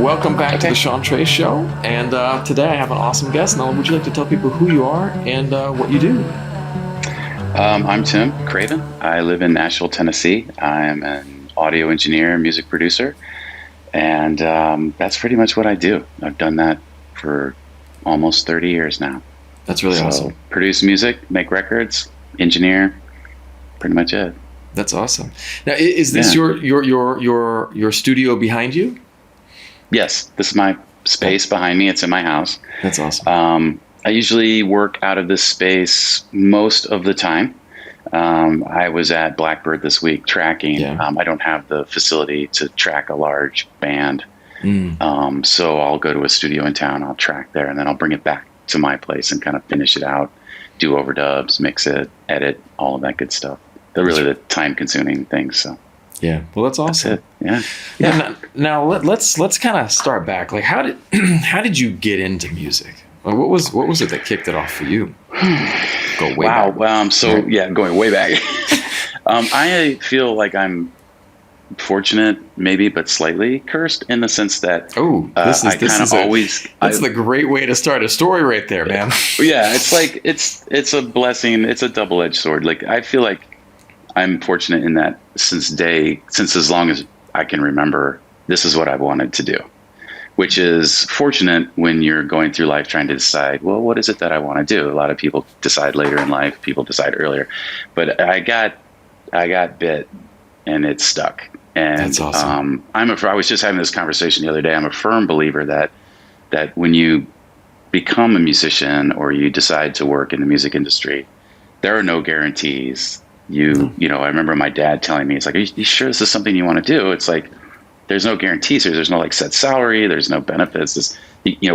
welcome back to the Sean Trey Show. And today I have an awesome guest. Now, would you like to tell people who you are and what you do? I'm Tim Craven. I live in Nashville, Tennessee. I'm an audio engineer, music producer, and that's pretty much what I do. I've done that for almost 30 years now. That's really awesome. Produce music, make records, engineer, pretty much it. That's awesome. Now, is this your studio behind you? Yes, this is my space behind me. It's in my house. That's awesome. I usually work out of this space most of the time. I was at Blackbird this week tracking. Yeah. I don't have the facility to track a large band. So I'll go to a studio in town, I'll track there, and then I'll bring it back to my place and kind of finish it out, do overdubs, mix it, edit, all of that good stuff. They're really the time-consuming things. So yeah, well, that's awesome. That's it. Yeah. Now let's kind of start back. Like, how did you get into music? Like, what was it that kicked it off for you? Go way back. Going way back. I feel like I'm fortunate, maybe, but slightly cursed in the sense that that's the great way to start a story right there, man. Yeah, it's like it's a blessing. It's a double-edged sword. Like, I feel like I'm fortunate in that since as long as I can remember, this is what I've wanted to do, which is fortunate when you're going through life trying to decide, well, what is it that I want to do? A lot of people decide later in life, people decide earlier, but I got bit and it stuck. And that's awesome. I was just having this conversation the other day. I'm a firm believer that when you become a musician or you decide to work in the music industry, there are no guarantees. You know, I remember my dad telling me, it's like, are you sure this is something you want to do? It's like, there's no guarantees here. There's no like set salary. There's no benefits.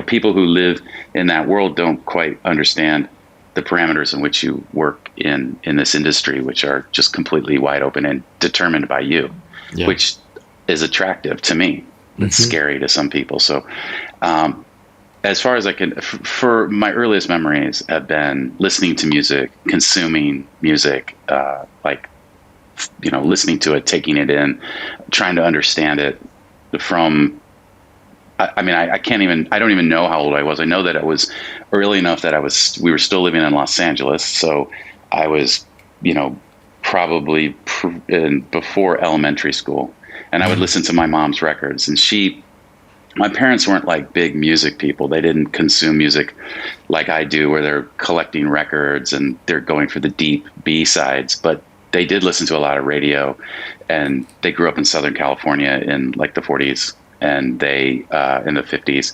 People who live in that world don't quite understand the parameters in which you work in this industry, which are just completely wide open and determined by you, which is attractive to me. It's scary to some people. So, as far as I can, for my earliest memories have been listening to music, consuming music, listening to it, taking it in, trying to understand it from, I don't even know how old I was. I know that it was early enough that we were still living in Los Angeles. So I was, probably before elementary school, and I would listen to my mom's records, and my parents weren't like big music people. They didn't consume music like I do, where they're collecting records and they're going for the deep B-sides, but they did listen to a lot of radio, and they grew up in Southern California in like the 40s and they in the 50s.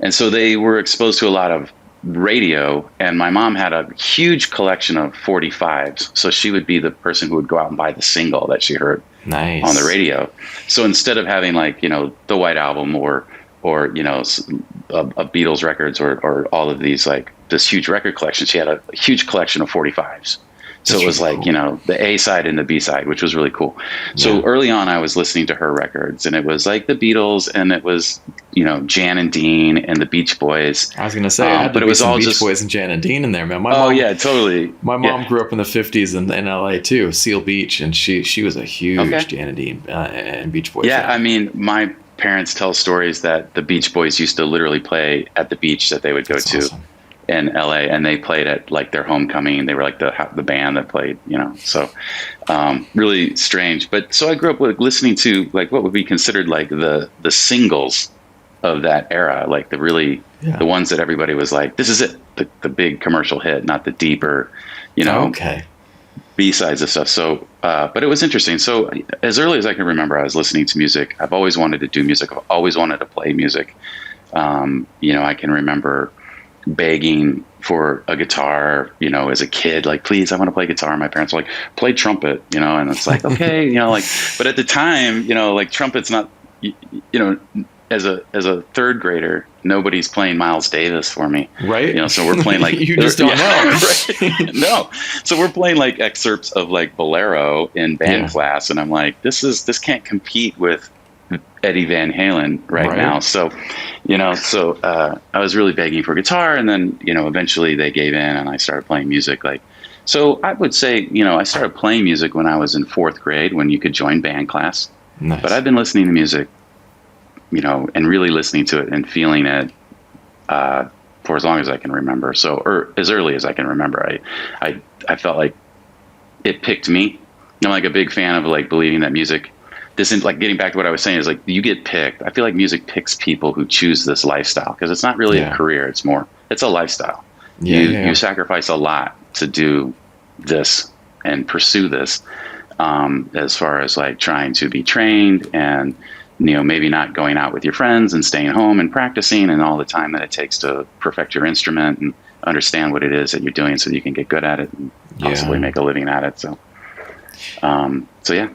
And so they were exposed to a lot of radio, and my mom had a huge collection of 45s. So she would be the person who would go out and buy the single that she heard on the radio. So instead of having like, the White Album or a Beatles records or all of these, like this huge record collection, she had a huge collection of 45s. So it was like, cool. The A side and the B side, which was really cool. So early on, I was listening to her records, and it was like the Beatles, and it was, Jan and Dean and the Beach Boys. I was going to say, but it was all Beach Boys and Jan and Dean in there, man. Totally. My mom grew up in the 50s in LA too, Seal Beach, and she was a huge Jan and Dean and Beach Boys. Yeah, fan. I mean, my parents tell stories that the Beach Boys used to literally play at the beach that they would go to. Awesome. In LA, and they played at like their homecoming. They were like the band that played, so really strange. But so I grew up with listening to like what would be considered like the singles of that era, like the the ones that everybody was like, this is it, the big commercial hit, not the deeper, B-sides of stuff. So, but it was interesting. So as early as I can remember, I was listening to music. I've always wanted to do music. I've always wanted to play music. I can remember begging for a guitar, as a kid, like, please, I want to play guitar. My parents were like, play trumpet, and it's like, okay, but at the time, like trumpet's not, as a third grader, nobody's playing Miles Davis for me. Right. So we're playing like, you just don't know. Right? No. So we're playing like excerpts of like Bolero in band class. And I'm like, this can't compete with Eddie Van Halen right now. So, I was really begging for guitar, and then, eventually they gave in and I started playing music. So I would say, I started playing music when I was in 4th grade, when you could join band class. Nice. But I've been listening to music and really listening to it and feeling it for as long as I can remember. So, or as early as I can remember, I felt like it picked me. I'm like a big fan of like believing that music, this is like getting back to what I was saying, is like you get picked. I feel like music picks people who choose this lifestyle, because it's not really a career. It's a lifestyle. You sacrifice a lot to do this and pursue this, as far as like trying to be trained and, maybe not going out with your friends and staying home and practicing and all the time that it takes to perfect your instrument and understand what it is that you're doing so you can get good at it and possibly make a living at it. So yeah.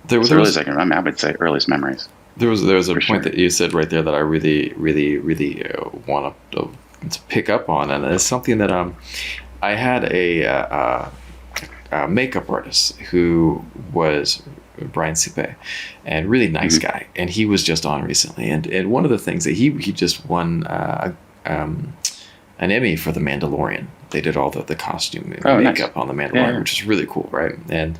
As early as I can remember, I would say earliest memories. There was a point that you said right there that I really, really, really want to pick up on, and it's something that I had a makeup artist who was Brian Sipe, and really nice guy, and he was just on recently, and one of the things that he just won an Emmy for The Mandalorian. They did all the costume and makeup on The Mandalorian, which is really cool, right? And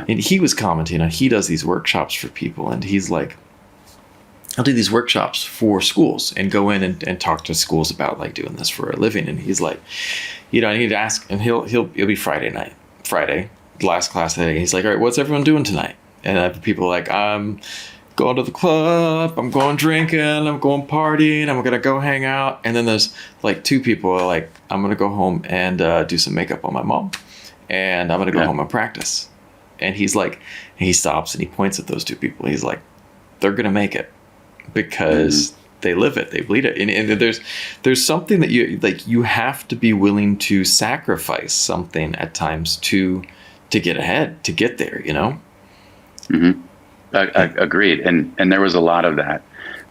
he was commenting on, he does these workshops for people, and he's like, I'll do these workshops for schools and go in and talk to schools about like doing this for a living. And he's like, I need to ask, and it'll be Friday, the last class of the day. He's like, all right, what's everyone doing tonight? And people are like, I'm going to the club, I'm going drinking, I'm going partying, I'm going to go hang out. And then there's like two people are like, I'm going to go home and do some makeup on my mom. And I'm going to go home and practice. And he's like, he stops and he points at those two people. He's like, they're going to make it because they live it, they bleed it. And there's something that you have to be willing to sacrifice something at times to get ahead, to get there, Mm-hmm. I agreed, and there was a lot of that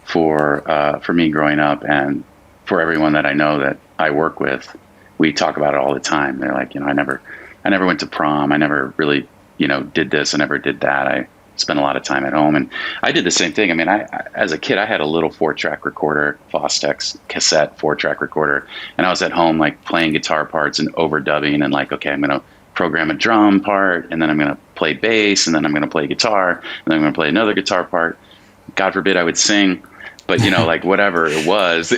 for me growing up, and for everyone that I know that I work with. We talk about it all the time. They're like, I never went to prom. I never really, did this. I never did that. I spent a lot of time at home, and I did the same thing. I mean, I as a kid, I had a little 4-track recorder, Fostex cassette 4-track recorder, and I was at home like playing guitar parts and overdubbing, and like, okay, I'm gonna program a drum part, and then I'm going to play bass, and then I'm going to play guitar, and then I'm going to play another guitar part. God forbid I would sing, but like whatever it was, for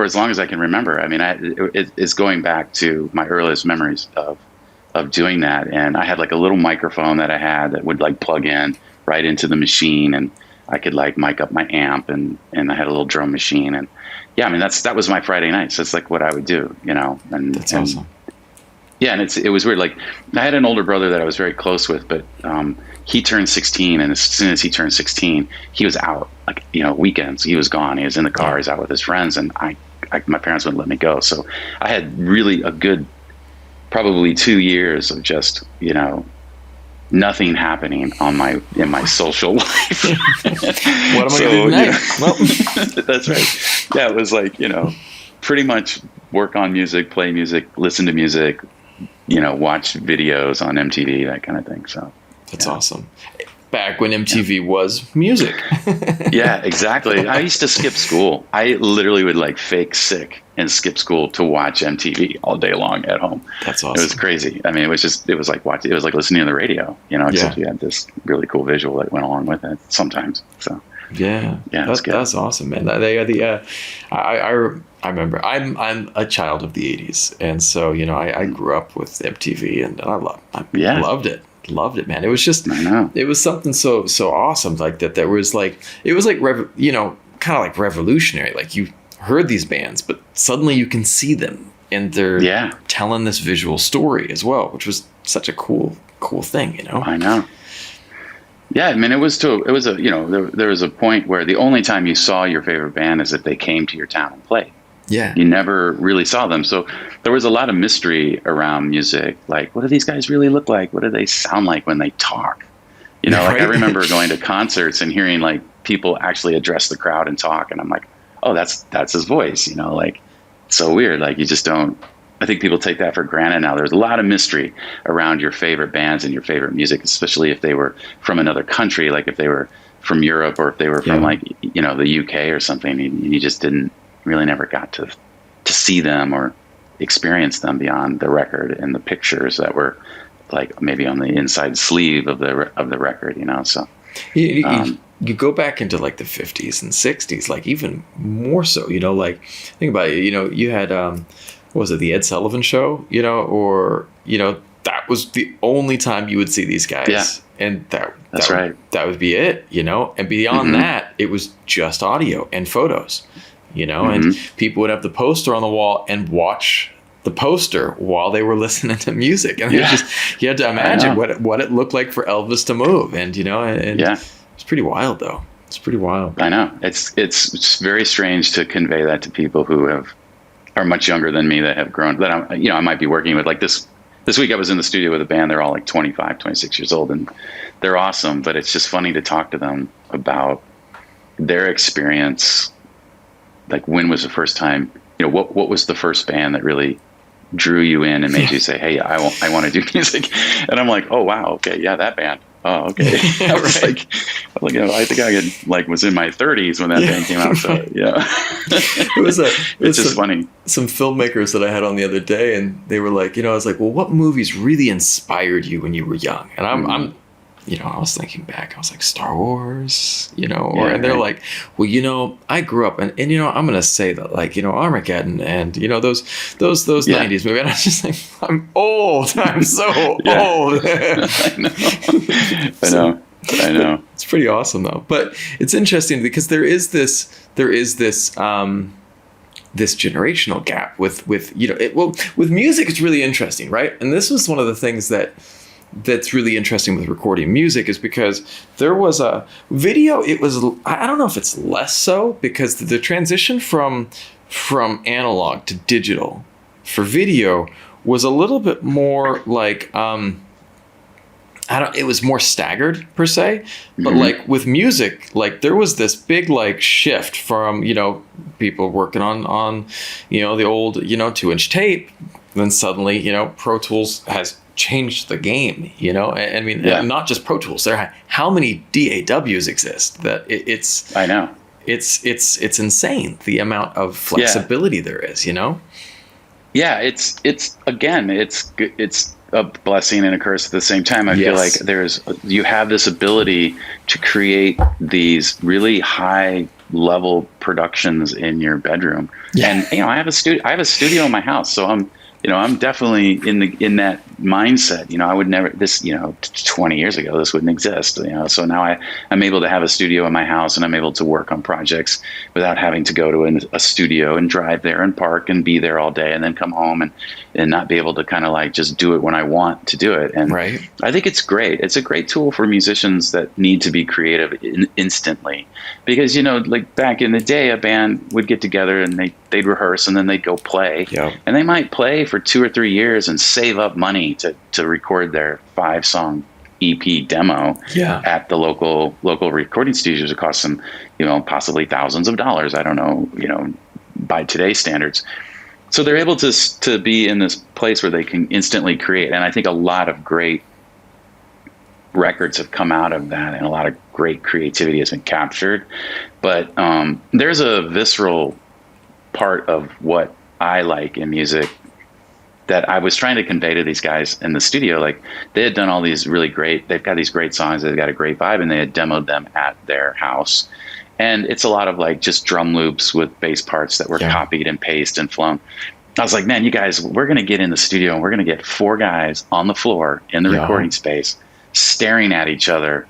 as long as I can remember. I mean, it's going back to my earliest memories of doing that. And I had like a little microphone that I had that would like plug in right into the machine, and I could like mic up my amp, and I had a little drum machine, and I mean, that was my Friday nights. That's like what I would do, and that's awesome. Yeah, and it was weird. Like, I had an older brother that I was very close with, but he turned 16, and as soon as he turned 16, he was out. Like, weekends, he was gone. He was in the car. He's out with his friends, and my parents wouldn't let me go. So I had really a good, probably 2 years of just nothing happening in my social life. What am I going to do tonight? Well, that's right. Yeah, it was like pretty much work on music, play music, listen to music. Watch videos on MTV, that kind of thing. So that's awesome. Back when MTV was music. Yeah, exactly. I used to skip school. I literally would like fake sick and skip school to watch MTV all day long at home. That's awesome. It was crazy. I mean, it was like listening to the radio, except you had this really cool visual that went along with it sometimes. So yeah, that's awesome, man. I remember I'm a child of the 80s, and so I grew up with MTV, and I loved it, man. It was just it was something so awesome, like that. There was like, it was like kind of like revolutionary. Like, you heard these bands, but suddenly you can see them, and they're telling this visual story as well, which was such a cool thing. I know. Yeah, I mean, there was a point where the only time you saw your favorite band is if they came to your town and played. Yeah. You never really saw them. So there was a lot of mystery around music. Like, what do these guys really look like? What do they sound like when they talk? Like, I remember going to concerts and hearing like people actually address the crowd and talk. And I'm like, oh, that's his voice, like, so weird. Like, you just don't, I think people take that for granted now. There's a lot of mystery around your favorite bands and your favorite music, especially if they were from another country, like if they were from Europe or if they were from like, the UK or something, and you just didn't really never got to see them or experience them beyond the record and the pictures that were like maybe on the inside sleeve of the record, so. you go back into like the 50s and 60s, like even more so, you know, like think about it, you know, you had, what was it, the Ed Sullivan Show, you know, or, you know, that was the only time you would see these guys. Yeah. And That's right. That would be it, you know, and beyond that, it was just audio and photos, you know, and people would have the poster on the wall and watch the poster while they were listening to music. And it just, you had to imagine what it looked like for Elvis to move. And, you know, and it's pretty wild though. It's pretty wild. I know. It's very strange to convey that to people who are much younger than me, that have grown, that I might be working with. Like this week I was in the studio with a band. They're all like 25, 26 years old, and they're awesome, but it's just funny to talk to them about their experience. Like, when was the first time, you know, what was the first band that really drew you in and made you say, hey, I want to do music? And I'm like, oh, wow. Okay. Yeah. That band. Oh, okay. I was like, you know, I think was in my 30s when that band came out. So yeah, it's just funny. Some filmmakers that I had on the other day, and they were like, you know, I was like, well, what movies really inspired you when you were young? And I'm you know, I was thinking back, I was like, Star Wars, you know, and they're like, well, you know, I grew up and, you know, I'm going to say that, like, you know, Armageddon and, you know, those 90s movies. And I was just like, I'm old. I'm so old. I know. It's pretty awesome though. But it's interesting because there is this generational gap with, you know, with music, it's really interesting. Right. And this was one of the things that's really interesting with recording music, is because there was a video. It was, I don't know if it's less so, because the transition from analog to digital for video was a little bit more like, it was more staggered per se, but like with music, like there was this big like shift from, you know, people working on, you know, the old, you know, 2-inch tape. Then suddenly, you know, Pro Tools has changed the game, you know. I mean, not just Pro Tools. How many DAWs exist? That it's. I know. It's insane the amount of flexibility there is, you know. Yeah, it's a blessing and a curse at the same time. I feel like you have this ability to create these really high level productions in your bedroom. And you know, I have a studio in my house, so I'm definitely in that mindset. You know, I would never, 20 years ago, this wouldn't exist, you know. So now I'm able to have a studio in my house, and I'm able to work on projects without having to go to a studio and drive there and park and be there all day and then come home and not be able to kind of like just do it when I want to do it. And I think it's great. It's a great tool for musicians that need to be creative instantly, because, you know, like back in the day, a band would get together and they'd rehearse and then they'd go play, and they might play for 2 or 3 years and save up money to record their 5-song EP demo at the local recording studios. It costs them, you know, possibly thousands of dollars. I don't know, you know, by today's standards. So they're able to be in this place where they can instantly create. And I think a lot of great records have come out of that, and a lot of great creativity has been captured. But there's a visceral part of what I like in music that I was trying to convey to these guys in the studio. Like, they had done all these they've got these great songs, they've got a great vibe, and they had demoed them at their house. And it's a lot of like just drum loops with bass parts that were copied and pasted and flown. I was like, man, you guys, we're going to get in the studio and we're going to get 4 guys on the floor in the recording space, staring at each other,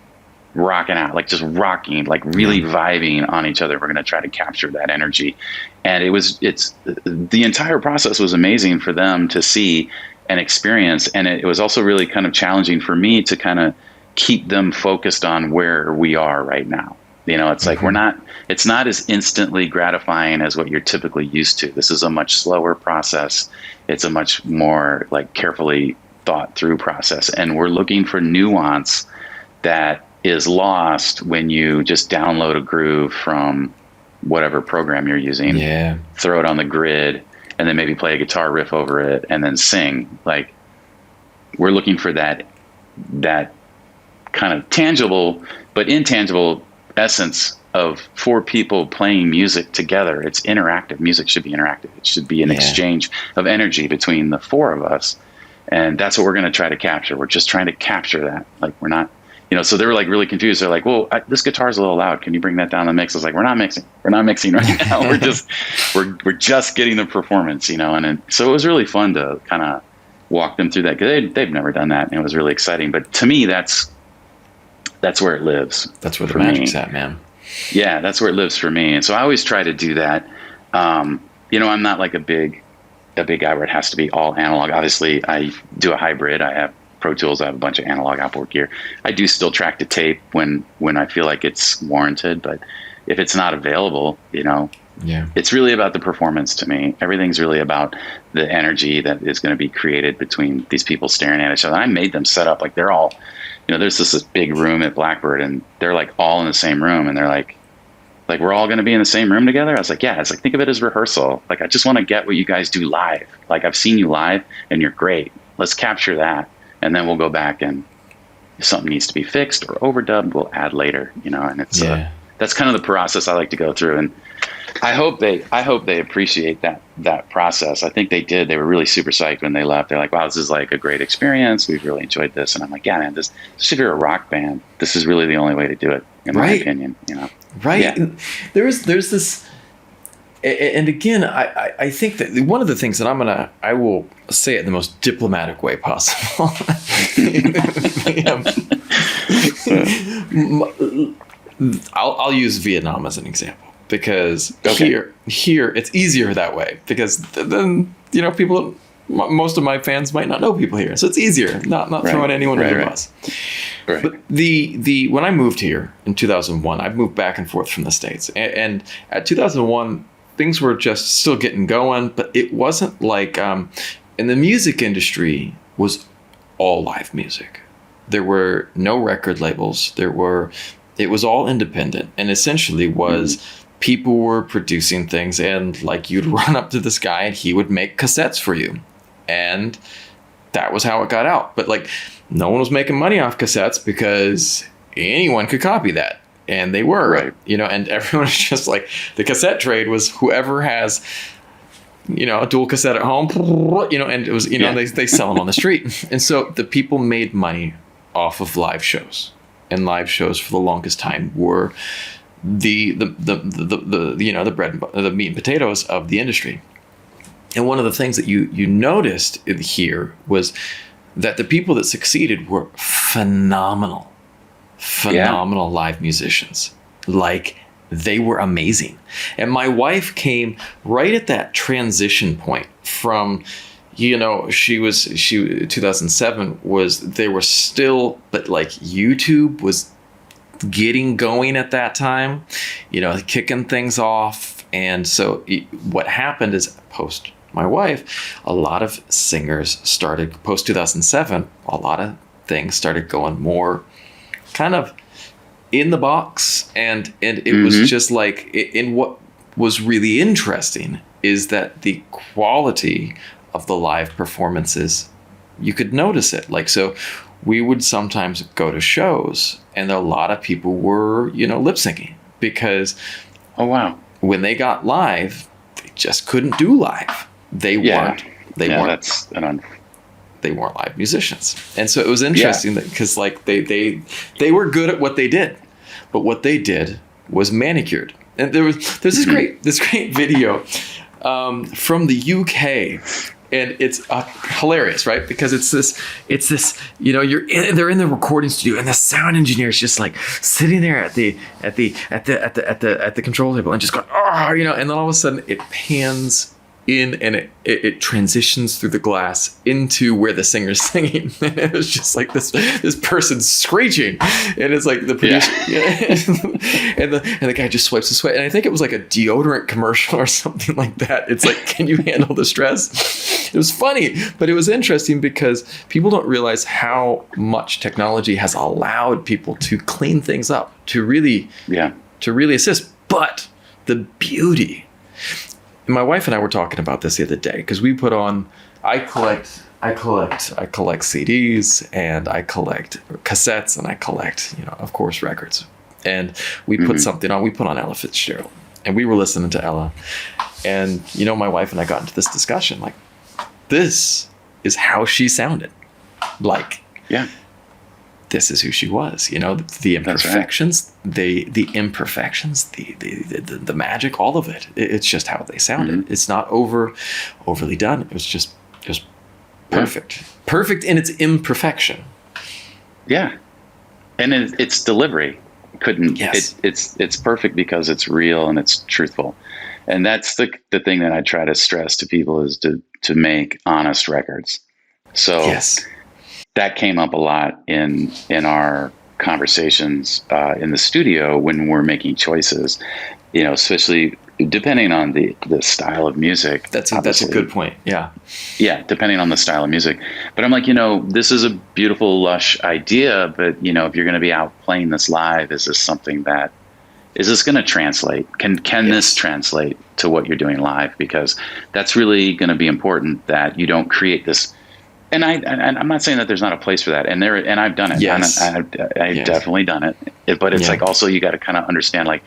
rocking out, like just rocking, like really vibing on each other. We're going to try to capture that energy. And the entire process was amazing for them to see and experience. And it was also really kind of challenging for me to kind of keep them focused on where we are right now. You know, it's like it's not as instantly gratifying as what you're typically used to. This is a much slower process. It's a much more like carefully thought through process. And we're looking for nuance that is lost when you just download a groove from whatever program you're using, throw it on the grid, and then maybe play a guitar riff over it and then sing. Like, we're looking for that kind of tangible but intangible essence of 4 people playing music together. It's interactive. Music should be interactive. It should be an exchange of energy between the 4 of us. And that's what we're going to try to capture. We're just trying to capture that. Like, we're not, so they were like really confused. They're like, well, this guitar is a little loud. Can you bring that down the mix? I was like, we're not mixing right now. we're just getting the performance, so it was really fun to kind of walk them through that, because they've never done that. And it was really exciting. But to me, that's where it lives. That's where the magic's at, man. Yeah, that's where it lives for me. And so I always try to do that. I'm not like a big guy where it has to be all analog. Obviously, I do a hybrid. I have Pro Tools. I have a bunch of analog outboard gear. I do still track to tape when I feel like it's warranted. But if it's not available, it's really about the performance to me. Everything's really about the energy that is going to be created between these people staring at each other. I made them set up like they're all, there's this big room at Blackbird, and they're like all in the same room, and they're like we're all going to be in the same room together. I was like, yeah. It's like, think of it as rehearsal. Like, I just want to get what you guys do live. Like, I've seen you live and you're great. Let's capture that. And then we'll go back, and if something needs to be fixed or overdubbed, we'll add later, and it's, that's kind of the process I like to go through. And I hope they appreciate that process. I think they did. They were really super psyched when they left. They're like, wow, this is like a great experience. We've really enjoyed this. And I'm like, yeah, man, this if you're a rock band, this is really the only way to do it, in my opinion, Right. Yeah. And there's this, and again, I think that one of the things that I will say it in the most diplomatic way possible. I'll use Vietnam as an example, because here it's easier that way, because then people, most of my fans might not know people here, so it's easier, not throwing anyone under the bus. Right. But the when I moved here in 2001, I moved back and forth from the States, and at 2001 things were just still getting going, but it wasn't like in the music industry was all live music. There were no record labels. It was all independent, and essentially was people were producing things, and like you'd run up to this guy and he would make cassettes for you, and that was how it got out. But like, no one was making money off cassettes because anyone could copy that, and they were, right. And everyone was just like, the cassette trade was whoever has, a dual cassette at home, and it was, they sell them on the street. And so the people made money off of live shows, and live shows for the longest time were the bread, the meat and potatoes of the industry. And one of the things that you noticed here was that the people that succeeded were phenomenal live musicians. Like, they were amazing. And my wife came right at that transition point from, 2007 they were still, but like YouTube was getting going at that time, kicking things off. And so what happened is, post my wife, a lot of singers started, post 2007, a lot of things started going more kind of in the box, and it was just like, in what was really interesting is that the quality of the live performances, you could notice it. Like, so we would sometimes go to shows, and a lot of people were, lip syncing, because when they got live, they just couldn't do live. They weren't live musicians. And so it was interesting because like they were good at what they did, but what they did was manicured. And there's this great video from the UK, and it's hilarious, right? Because it's this, they're in the recording studio, and the sound engineer is just like sitting there at the control table and just going, and then all of a sudden it pans in, and it transitions through the glass into where the singer's singing. And it was just like this person screeching, and it's like the producer, and the guy just swipes the sweat. And I think it was like a deodorant commercial or something like that. It's like, can you handle the stress? It was funny, but it was interesting because people don't realize how much technology has allowed people to clean things up, to really assist. But the beauty. My wife and I were talking about this the other day, because we put on, I collect CDs, and I collect cassettes, and I collect, of course, records. And we put something on, we put on Ella Fitzgerald, and we were listening to Ella. And, my wife and I got into this discussion, like, this is how she sounded. Like, this is who she was. You know, the imperfections, the magic, all of it. It's just how they sounded. It's not overly done. It was just perfect, perfect in its imperfection. Yeah, and its delivery couldn't. Yes. It's perfect because it's real and it's truthful, and that's the thing that I try to stress to people is to make honest records. So yes. That came up a lot in our conversations in the studio when we're making choices, you know, especially depending on the style of music. That's a good point. Yeah. Yeah, depending on the style of music. But I'm like, you know, this is a beautiful, lush idea, but, you know, if you're going to be out playing this live, is this going to translate? Can this translate to what you're doing live? Because that's really going to be important, that you don't create this. And I'm not saying that there's not a place for that. And I've done it. Yes. I've definitely done it. But it's like, also you got to kind of understand, like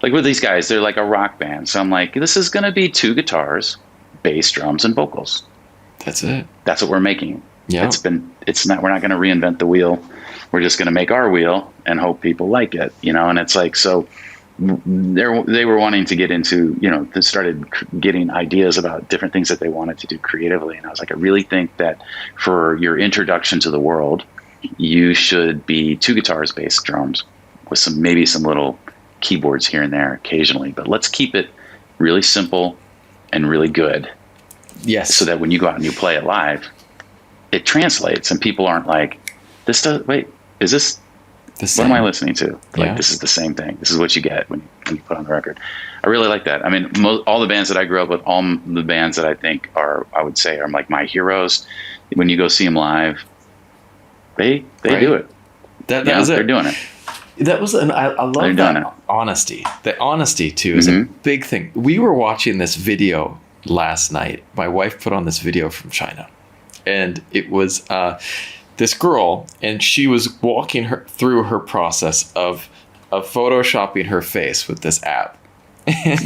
with these guys, they're like a rock band. So I'm like, this is going to be 2 guitars, bass, drums, and vocals. That's it. That's what we're making. Yeah. We're not going to reinvent the wheel. We're just going to make our wheel and hope people like it, you know? And it's like, so they were wanting to get into, you know, they started getting ideas about different things that they wanted to do creatively. And I was like, I really think that for your introduction to the world, you should be 2 guitars, bass, drums, with maybe some little keyboards here and there occasionally, but let's keep it really simple and really good. Yes. So that when you go out and you play it live, it translates and people aren't like, is this what am I listening to? Like, this is the same thing. This is what you get when you put on the record. I really like that. I mean, all the bands that I grew up with, all the bands that I think I would say are like my heroes, when you go see them live, they do it. That was it. They're doing it. That was, and I love that honesty. The honesty too is a big thing. We were watching this video last night. My wife put on this video from China, and it was this girl, and she was walking through her process of photoshopping her face with this app. And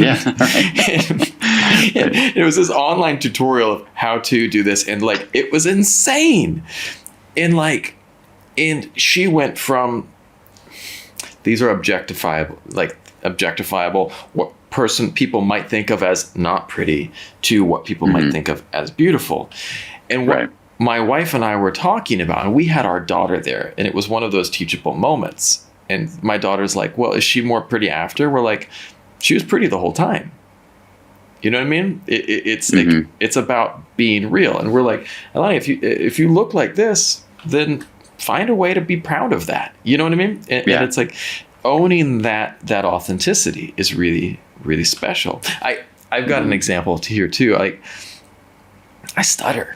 it was this online tutorial of how to do this, and like it was insane. And she went from, these are objectifiable, what people might think of as not pretty, to what people might think of as beautiful. And what my wife and I were talking about, and we had our daughter there, and it was one of those teachable moments. And my daughter's like, well, is she more pretty after? We're like, she was pretty the whole time. You know what I mean? It's like, it's about being real. And we're like, Alani, if you look like this, then find a way to be proud of that. You know what I mean? And it's like owning that authenticity is really, really special. I've got an example here too. Like, I stutter.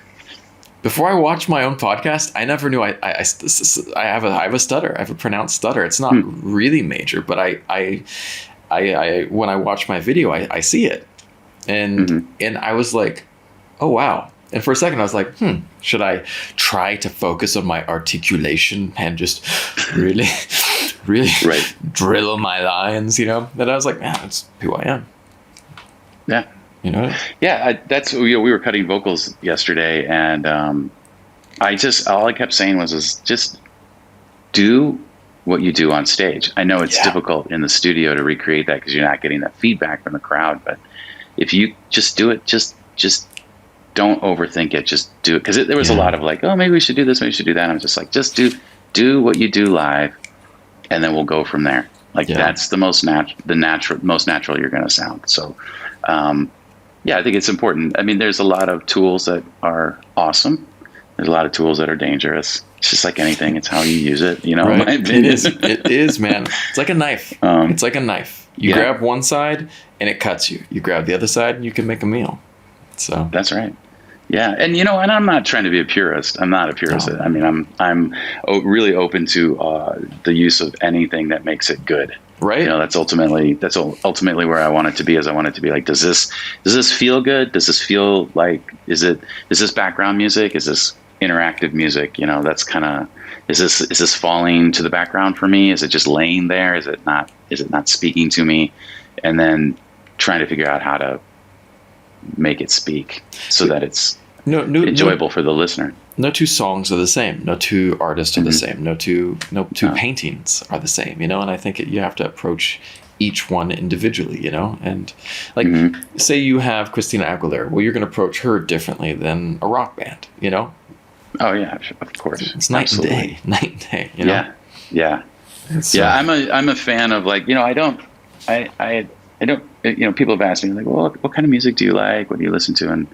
Before I watched my own podcast, I never knew I have a stutter. I have a pronounced stutter. It's not really major, but I when I watch my video, I see it, and I was like, oh wow. And for a second, I was like, should I try to focus on my articulation and just really, really drill my lines, you know? And I was like, man, that's who I am. Yeah. You know? Yeah, we were cutting vocals yesterday, and all I kept saying was just do what you do on stage. I know it's difficult in the studio to recreate that because you're not getting that feedback from the crowd, but if you just do it, just don't overthink it. Just do it, because there was a lot of like, oh, maybe we should do this, maybe we should do that. And I'm just like, just do what you do live, and then we'll go from there. Like that's the most natural you're going to sound. So. Yeah, I think it's important. I mean, there's a lot of tools that are awesome. There's a lot of tools that are dangerous. It's just like anything. It's how you use it, you know? Right. It is, man. It's like a knife. It's like a knife. You grab one side and it cuts you. You grab the other side and you can make a meal. So that's right. Yeah. And, you know, and I'm not trying to be a purist. I'm not a purist. No. I mean, I'm really open to the use of anything that makes it good. Right. You know, that's ultimately where I want it to be. Is I want it to be like, does this feel good? Does this feel like, is this background music? Is this interactive music? You know, that's kind of, is this falling to the background for me? Is it just laying there? Is it not speaking to me? And then trying to figure out how to make it speak so that it's enjoyable for the listener. no two songs are the same. No two artists are the Mm-hmm. same. No two paintings are the same. And I think you have to approach each one individually. And like, Mm-hmm. say you have Christina Aguilera. Well, you're going to approach her differently than a rock band. Oh yeah, of course. It's night Absolutely. and day. Night and day. Yeah. Yeah. It's, Yeah. I'm a fan of, like, I don't, people have asked me, like, well, what kind of music do you like? What do you listen to? And,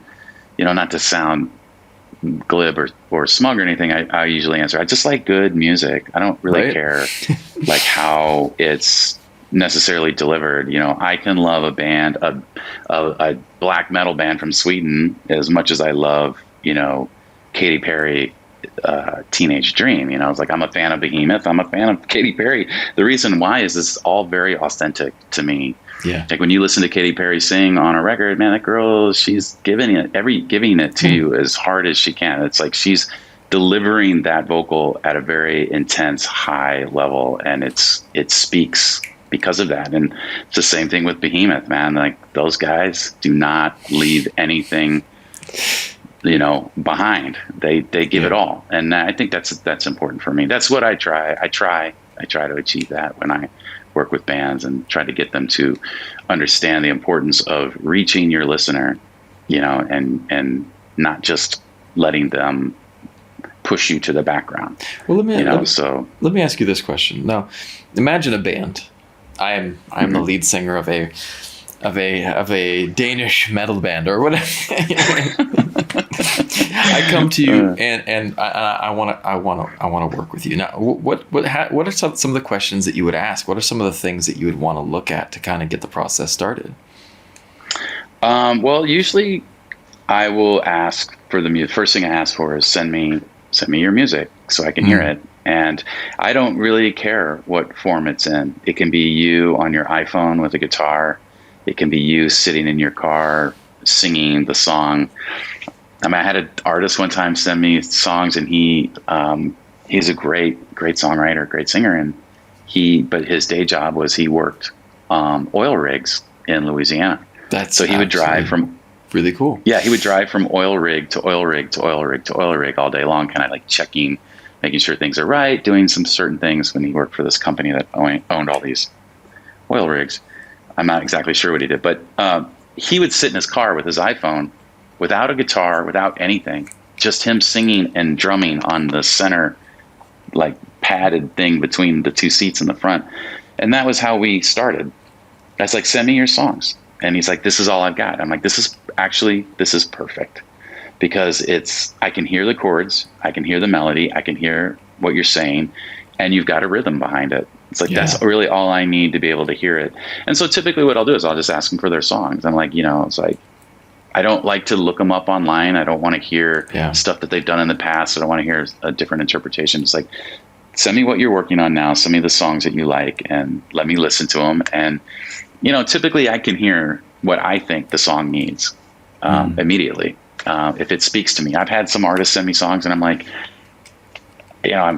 not to sound glib or smug or anything, I usually answer, I just like good music. I don't really Right. care like how it's necessarily delivered. I can love a band, a black metal band from Sweden, as much as I love, Katy Perry, Teenage Dream. It's like, I'm a fan of Behemoth, I'm a fan of Katy Perry. The reason why is it's all very authentic to me. Yeah. Like when you listen to Katy Perry sing on a record, man, that girl, she's giving it to you as hard as she can. It's like she's delivering that vocal at a very intense, high level, and it speaks because of that. And it's the same thing with Behemoth, man. Like, those guys do not leave anything, behind. They give it all, and I think that's important for me. That's what I try. I try to achieve that when I work with bands, and try to get them to understand the importance of reaching your listener, and not just letting them push you to the background. Well, let me ask you this question. Now, imagine a band. I am the lead singer of a Danish metal band or whatever. I come to you and I want to work with you. Now, what are some of the questions that you would ask? What are some of the things that you would want to look at to kind of get the process started? Well, usually I will ask for the music. First thing I ask for is send me your music so I can hear it. And I don't really care what form it's in. It can be you on your iPhone with a guitar. It can be you sitting in your car singing the song. I had an artist one time send me songs, and he's a great songwriter, great singer, but his day job was he worked oil rigs in Louisiana. So he would drive from really cool. Yeah, he would drive from oil rig to oil rig to oil rig to oil rig all day long, kind of like checking, making sure things are right, doing some certain things when he worked for this company that owned all these oil rigs. I'm not exactly sure what he did, but he would sit in his car with his iPhone, without a guitar, without anything, just him singing and drumming on the center, like, padded thing between the two seats in the front. And that was how we started. I was like, send me your songs. And he's like, this is all I've got. I'm like, this is perfect, because I can hear the chords, I can hear the melody, I can hear what you're saying, and you've got a rhythm behind it. It's like, that's really all I need to be able to hear it. And so typically what I'll do is I'll just ask them for their songs. I'm like, it's like, I don't like to look them up online. I don't want to hear stuff that they've done in the past. I don't want to hear a different interpretation. It's like, send me what you're working on now. Send me the songs that you like, and let me listen to them. And, typically I can hear what I think the song needs immediately. If it speaks to me. I've had some artists send me songs, and I'm like, I'm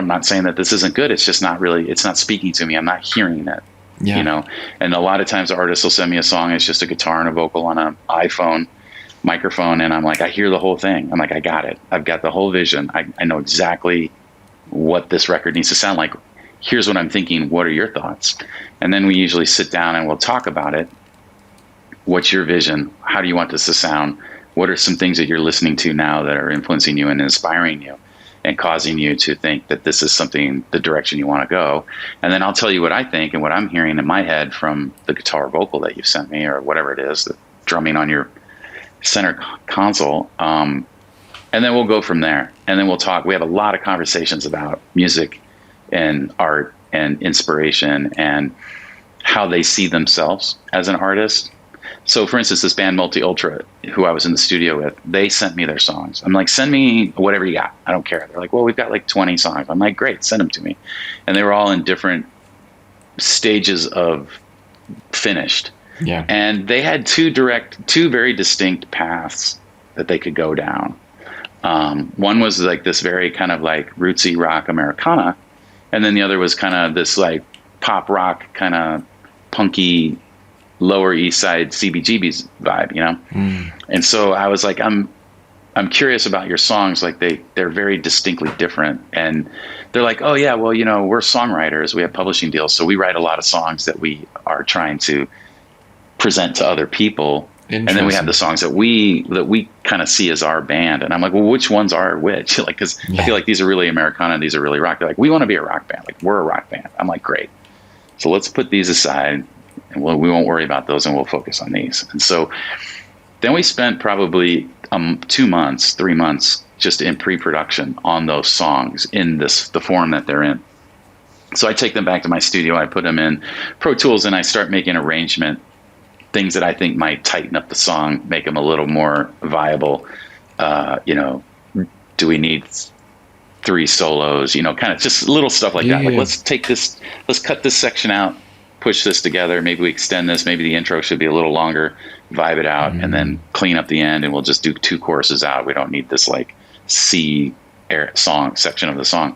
not saying that this isn't good. It's just it's not speaking to me. I'm not hearing it. Yeah. And a lot of times artists will send me a song. It's just a guitar and a vocal on an iPhone microphone. And I'm like, I hear the whole thing. I'm like, I got it. I've got the whole vision. I know exactly what this record needs to sound like. Here's what I'm thinking. What are your thoughts? And then we usually sit down and we'll talk about it. What's your vision? How do you want this to sound? What are some things that you're listening to now that are influencing you and inspiring you and causing you to think that this is the direction you want to go? And then I'll tell you what I think and what I'm hearing in my head from the guitar vocal that you've sent me, or whatever it is, the drumming on your center console. And then we'll go from there. And then we'll talk. We have a lot of conversations about music and art and inspiration and how they see themselves as an artist. So, for instance, this band Multi Ultra, who I was in the studio with, they sent me their songs. I'm like, send me whatever you got. I don't care. They're like, well, we've got like 20 songs. I'm like, great, send them to me. And they were all in different stages of finished. Yeah. And they had two very distinct paths that they could go down. One was like this very kind of like rootsy rock Americana. And then the other was kind of this like pop rock, kind of punky, Lower East Side CBGB's vibe, And so I was like, I'm I'm curious about your songs. Like they're very distinctly different. And they're like, oh yeah, well, we're songwriters. We have publishing deals. So we write a lot of songs that we are trying to present to other people. And then we have the songs that we kind of see as our band. And I'm like, well, which ones are which? Like, cause I feel like these are really Americana. These are really rock. They're like, we want to be a rock band. Like, we're a rock band. I'm like, great. So let's put these aside, and we won't worry about those, and we'll focus on these. And so then we spent probably 2 months, 3 months just in pre-production on those songs in the form that they're in. So I take them back to my studio. I put them in Pro Tools, and I start making arrangement things that I think might tighten up the song, make them a little more viable. Do we need 3 solos? Kind of just little stuff like that. Like, let's cut this section out, push this together. Maybe we extend this. Maybe the intro should be a little longer, vibe it out, and then clean up the end, and we'll just do 2 choruses out. We don't need this like C song section of the song.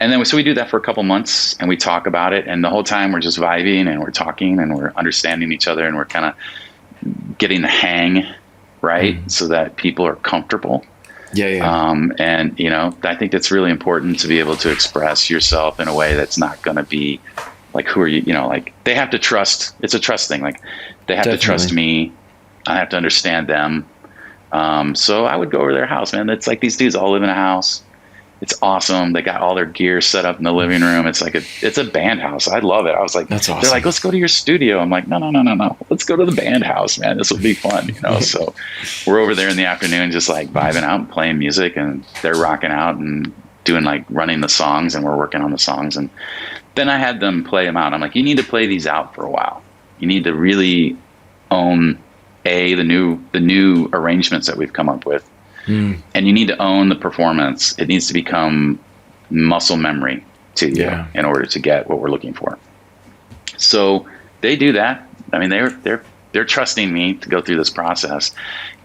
And then so we do that for a couple months, and we talk about it, and the whole time we're just vibing and we're talking and we're understanding each other, and we're kind of getting the hang, right? So that people are comfortable. And I think that's really important to be able to express yourself in a way that's not going to be like, who are you? Like, they have to trust. It's a trust thing. Like, they have to trust me. I have to understand them. So I would go over to their house, man. It's like these dudes all live in a house. It's awesome. They got all their gear set up in the living room. It's like it's a band house. I love it. I was like, that's awesome. They're like, let's go to your studio. I'm like, no. Let's go to the band house, man. This will be fun, So we're over there in the afternoon, just like vibing out and playing music, and they're rocking out and doing like running the songs, and we're working on the songs. And then I had them play them out. I'm like, you need to play these out for a while. You need to really own the new arrangements that we've come up with. And you need to own the performance. It needs to become muscle memory to you in order to get what we're looking for. So they do that. I mean, they're trusting me to go through this process.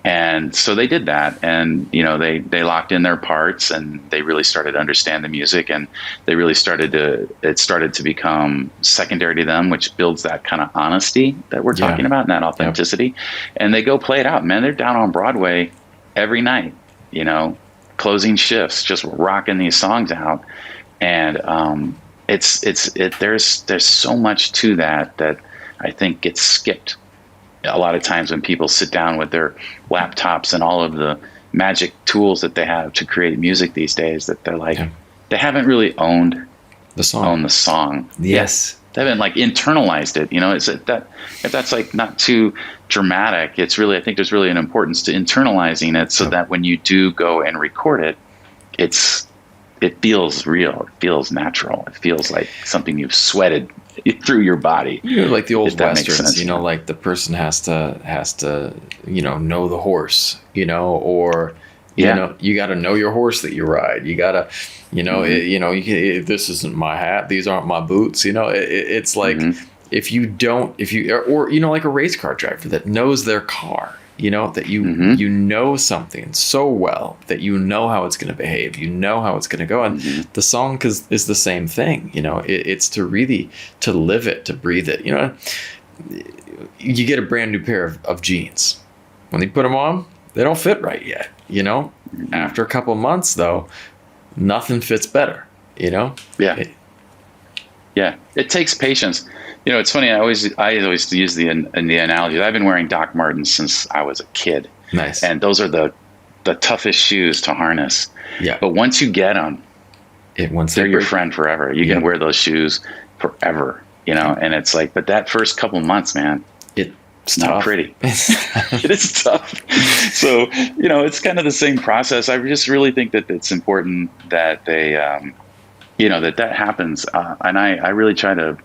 And so they did that, and they locked in their parts, and they really started to understand the music, and they really started to become secondary to them, which builds that kind of honesty that we're talking about, and that authenticity. And they go play it out, man. They're down on Broadway every night, closing shifts, just rocking these songs out. And there's so much to that I think gets skipped a lot of times when people sit down with their laptops and all of the magic tools that they have to create music these days, that they're like, they haven't really owned the song. Yes. They haven't like internalized it. If that's like not too dramatic, it's really, I think there's really an importance to internalizing it, so that when you do go and record it, it feels real. It feels natural. It feels like something you've sweated through your body. Like the old Westerns, like the person has to, know the horse, or, you got to know your horse that you ride. You got to, this isn't my hat, these aren't my boots. It's like, if you like a race car driver that knows their car, that you know something so well that you know how it's going to behave, how it's going to go. And the song is the same thing. It's to really, to live it, to breathe it. You get a brand new pair of jeans. When you put them on, they don't fit right yet. After a couple of months though, nothing fits better. It takes patience. It's funny. I always use the analogy. I've been wearing Doc Martens since I was a kid. Nice. And those are the toughest shoes to harness. Yeah. But once you get them, they're your friend forever. You can wear those shoes forever. And it's like, but that first couple months, man, it's not pretty. It is tough. So, it's kind of the same process. I just really think that it's important that they, that happens. And I really try to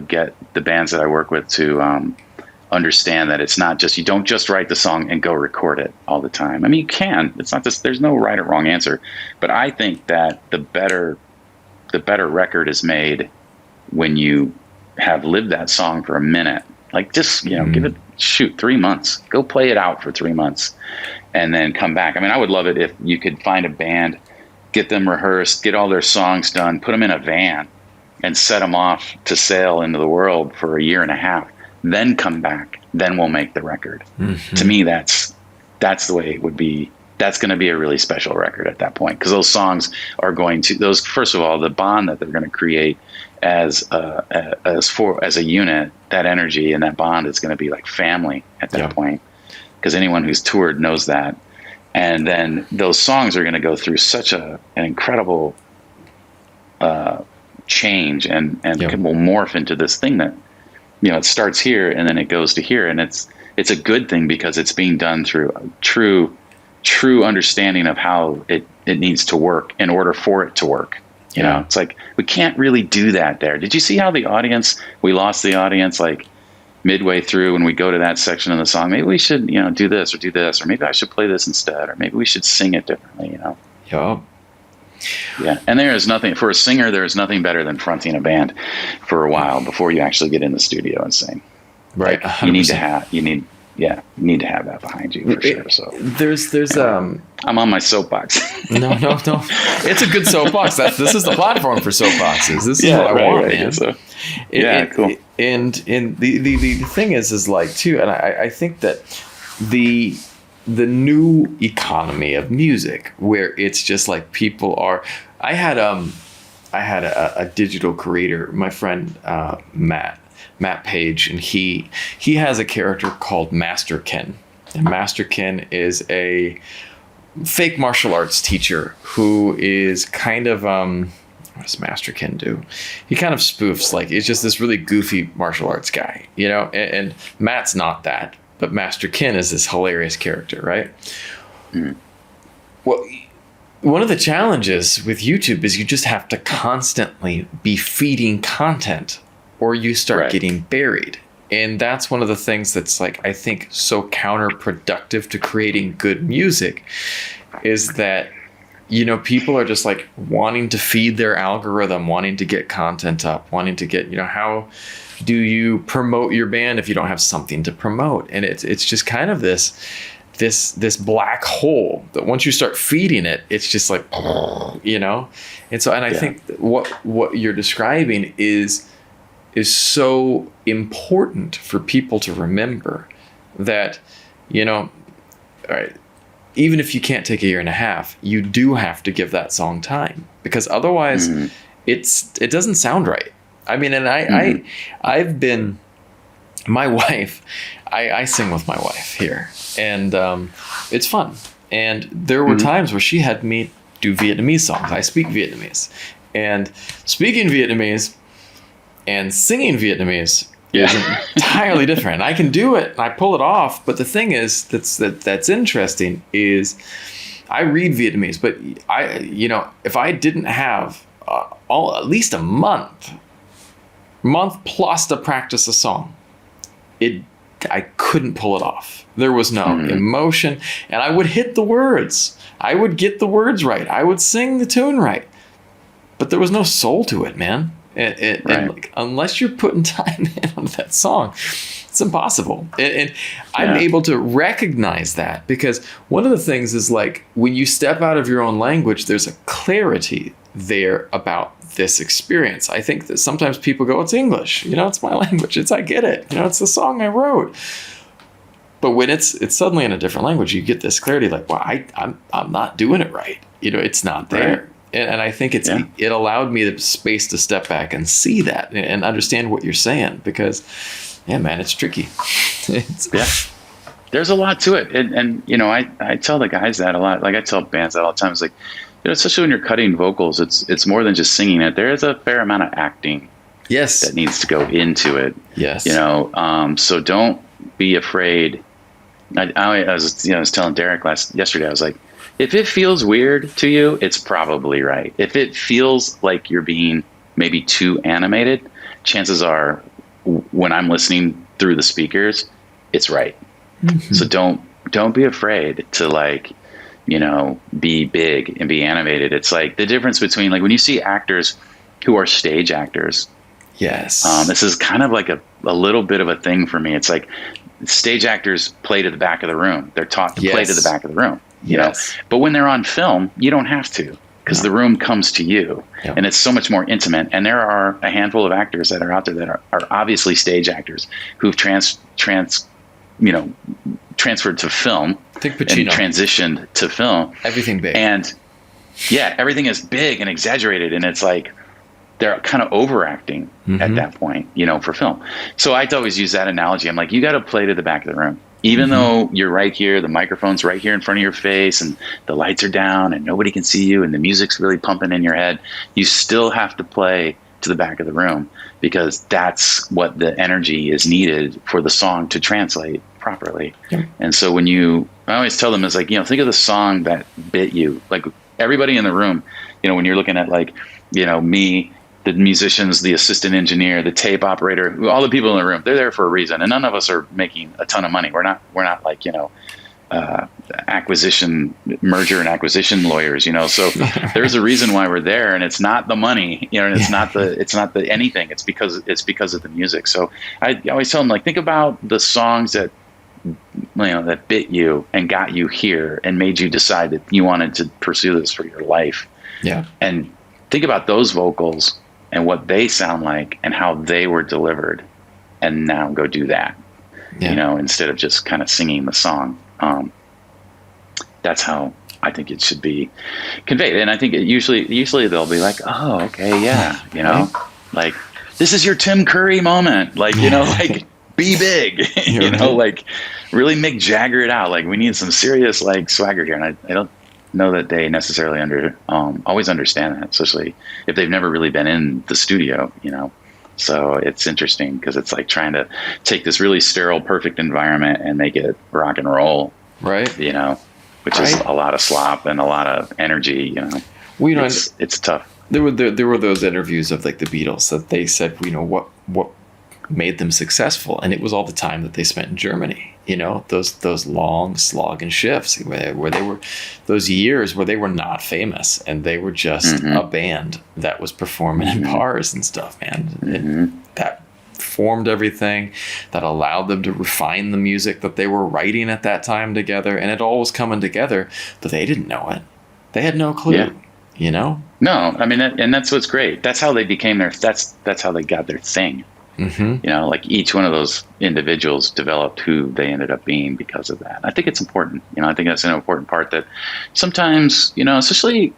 get the bands that I work with to understand that it's not just, you don't just write the song and go record it all the time. I mean, you can. It's not just, there's no right or wrong answer. But I think that the better record is made when you have lived that song for a minute. Like, just, give it, 3 months. Go play it out for 3 months and then come back. I mean, I would love it if you could find a band, get them rehearsed, get all their songs done, put them in a van, and set them off to sail into the world for a year and a half, then come back, then we'll make the record. To me, that's the way it would be. that's going to be a really special record at that point, because those songs are going to, those, first of all, the bond that they're going to create as a unit, that energy and that bond is going to be like family at that point, because anyone who's toured knows that. And then those songs are going to go through such an incredible change and will morph into this thing that, you know, it starts here and then it goes to here, and it's a good thing because it's being done through a true understanding of how it needs to work in order for it to work. You know, it's like, we can't really do that there. Did you see how we lost the audience like midway through when we go to that section of the song? Maybe we should, you know, do this, or maybe I should play this instead, or maybe we should sing it differently, you know? Yeah. And there is nothing, for a singer, there is nothing better than fronting a band for a while before you actually get in the studio and sing. Right. Like, you need to have that behind you for sure. So there's I'm on my soapbox. No. It's a good soapbox. This is the platform for soapboxes. This is what I want, man. So, cool. And the thing is like too, and I think that the new economy of music, where it's just like people are. I had a digital creator, my friend Matt Page, and he has a character called Master Ken. And Master Ken is a fake martial arts teacher who is kind of what does Master Ken do? He kind of spoofs, like, he's just this really goofy martial arts guy, you know, and Matt's not that, but Master Ken is this hilarious character, right? Well, one of the challenges with YouTube is you just have to constantly be feeding content, or you start getting buried. And that's one of the things that's, like, I think so counterproductive to creating good music, is that, you know, people are just like wanting to feed their algorithm, wanting to get content up, wanting to get, you know, how do you promote your band if you don't have something to promote? And it's just kind of this black hole that once you start feeding it, it's just like, you know? And so, and I think what you're describing is so important for people to remember, that, you know, all right, even if you can't take a year and a half, you do have to give that song time, because otherwise it doesn't sound right. I mean, and I've been, my wife, I sing with my wife here, and it's fun. And there were times where she had me do Vietnamese songs. I speak Vietnamese, and speaking Vietnamese and singing Vietnamamese is entirely different. I can do it, and I pull it off. But the thing is, that's interesting is, I read Vietnamese, but if I didn't have at least a month plus to practice a song, I couldn't pull it off. There was no emotion, and I would hit the words. I would get the words right. I would sing the tune right, but there was no soul to it, man. And like, unless you're putting time in on that song, it's impossible. And I'm able to recognize that, because one of the things is, like, when you step out of your own language, there's a clarity there about this experience. I think that sometimes people go, it's English, you know, it's my language, I get it, you know, it's the song I wrote. But when it's suddenly in a different language, you get this clarity, like, well, I'm not doing it right, you know, it's not there. Right. And I think it allowed me the space to step back and see that and understand what you're saying, because, yeah, man, it's tricky. There's a lot to it. And you know, I tell the guys that a lot. Like, I tell bands that all the time. It's like, you know, especially when you're cutting vocals, it's more than just singing it. There is a fair amount of acting that needs to go into it. Yes. You know, so don't be afraid. I was telling Derek yesterday, I was like, if it feels weird to you, it's probably right. If it feels like you're being maybe too animated, chances are, when I'm listening through the speakers, it's right. So don't be afraid to, like, you know, be big and be animated. It's like the difference between, like, when you see actors who are stage actors. Yes. This is kind of like a little bit of a thing for me. It's like, stage actors play to the back of the room. They're taught to play to the back of the room. You know, but when they're on film, you don't have to, because the room comes to you, and it's so much more intimate. And there are a handful of actors that are out there that are obviously stage actors who've transferred to film Think and Pacino. transitioned to film. Everything big. And yeah, everything is big and exaggerated, and it's like they're kind of overacting at that point, for film. So I always use that analogy. I'm like, you got to play to the back of the room. Even though you're right here, the microphone's right here in front of your face, and the lights are down, and nobody can see you, and the music's really pumping in your head, you still have to play to the back of the room, because that's what the energy is needed for the song to translate properly. Yeah. And so I always tell them, is like, think of the song that bit you. Like everybody in the room, when you're looking at like, me, the musicians, the assistant engineer, the tape operator, all the people in the room, they're there for a reason. And none of us are making a ton of money. We're not like, merger and acquisition lawyers, so there's a reason why we're there, and it's not the money, and it's not the anything. It's because of the music. So I always tell them, like, think about the songs that, that bit you and got you here and made you decide that you wanted to pursue this for your life. Yeah. And think about those vocals and what they sound like and how they were delivered, and now go do that, instead of just kind of singing the song. That's how I think it should be conveyed. And I think usually they'll be like, oh, okay. Yeah. Like, this is your Tim Curry moment. Like, like, be big, like really Mick Jagger it out. Like, we need some serious like swagger here. And I don't know that they necessarily always understand that, especially if they've never really been in the studio, So it's interesting, because it's like trying to take this really sterile, perfect environment and make it rock and roll, right? Which is a lot of slop and a lot of energy. Well, it's tough. There were those interviews of like the Beatles that they said, what made them successful, and it was all the time that they spent in Germany. Those long slogging shifts where they were, those years where they were not famous and they were just a band that was performing in bars and stuff, man. And that formed everything, that allowed them to refine the music that they were writing at that time together, and it all was coming together, but they didn't know it. They had no clue. No, I mean, and that's what's great. That's how they became that's how they got their thing. Like each one of those individuals developed who they ended up being because of that. I think it's important. I think that's an important part, that sometimes, especially,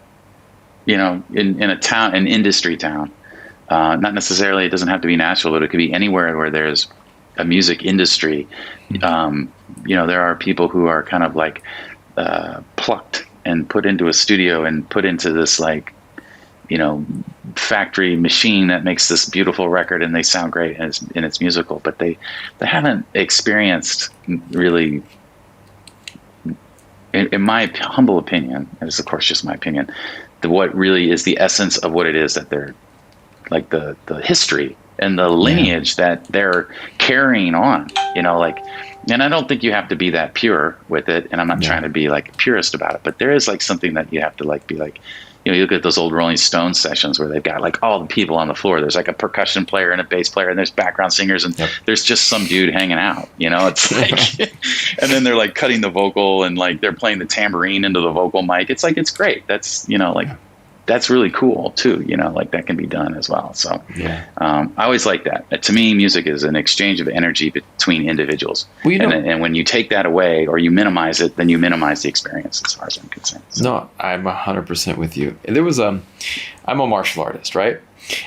in a town, an industry town, not necessarily, it doesn't have to be Nashville, but it could be anywhere where there's a music industry. There are people who are kind of like plucked and put into a studio and put into this like, factory machine that makes this beautiful record, and they sound great and it's musical, but they haven't experienced really, in my humble opinion, and it's of course just my opinion, what really is the essence of what it is that they're like, the history and the lineage that they're carrying on, and I don't think you have to be that pure with it, and I'm not trying to be like a purist about it, but there is like something that you have to like be like, you look at those old Rolling Stones sessions where they've got like all the people on the floor. There's like a percussion player and a bass player, and there's background singers, and there's just some dude hanging out, it's like, and then they're like cutting the vocal, and like they're playing the tambourine into the vocal mic. It's like, it's great. That's, that's really cool too, like that can be done as well. So I always like that. To me, music is an exchange of energy between individuals. Well, and when you take that away or you minimize it, then you minimize the experience, as far as I'm concerned. So. No, I'm 100% with you. There was I'm a martial artist, right?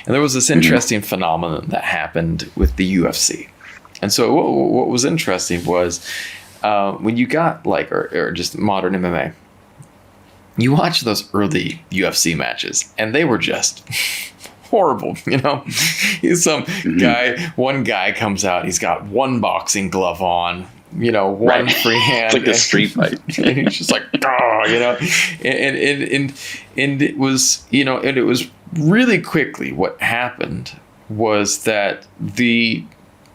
And there was this interesting phenomenon that happened with the UFC. And so what was interesting was when you got like, or just modern MMA, you watch those early UFC matches, and they were just horrible. One guy comes out, he's got one boxing glove on, one free hand. It's like a street fight. And he's just like, and it was, and it was really quickly what happened was that the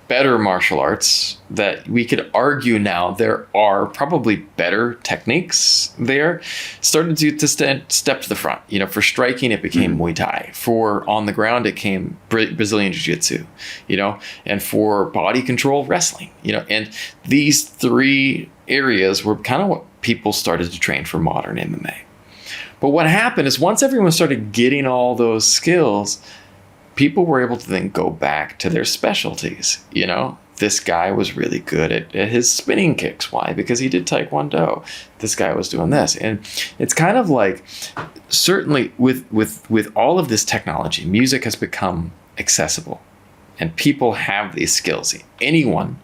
better martial arts, that we could argue now there are probably better techniques there, started to step to the front. For striking, it became Muay Thai. For on the ground, it came Brazilian Jiu-Jitsu, and for body control, wrestling, and these three areas were kind of what people started to train for modern MMA. But what happened is once everyone started getting all those skills, people were able to then go back to their specialties. this guy was really good at his spinning kicks. Why? Because he did Taekwondo. This guy was doing this. And it's kind of like, certainly with all of this technology, music has become accessible and people have these skills. Anyone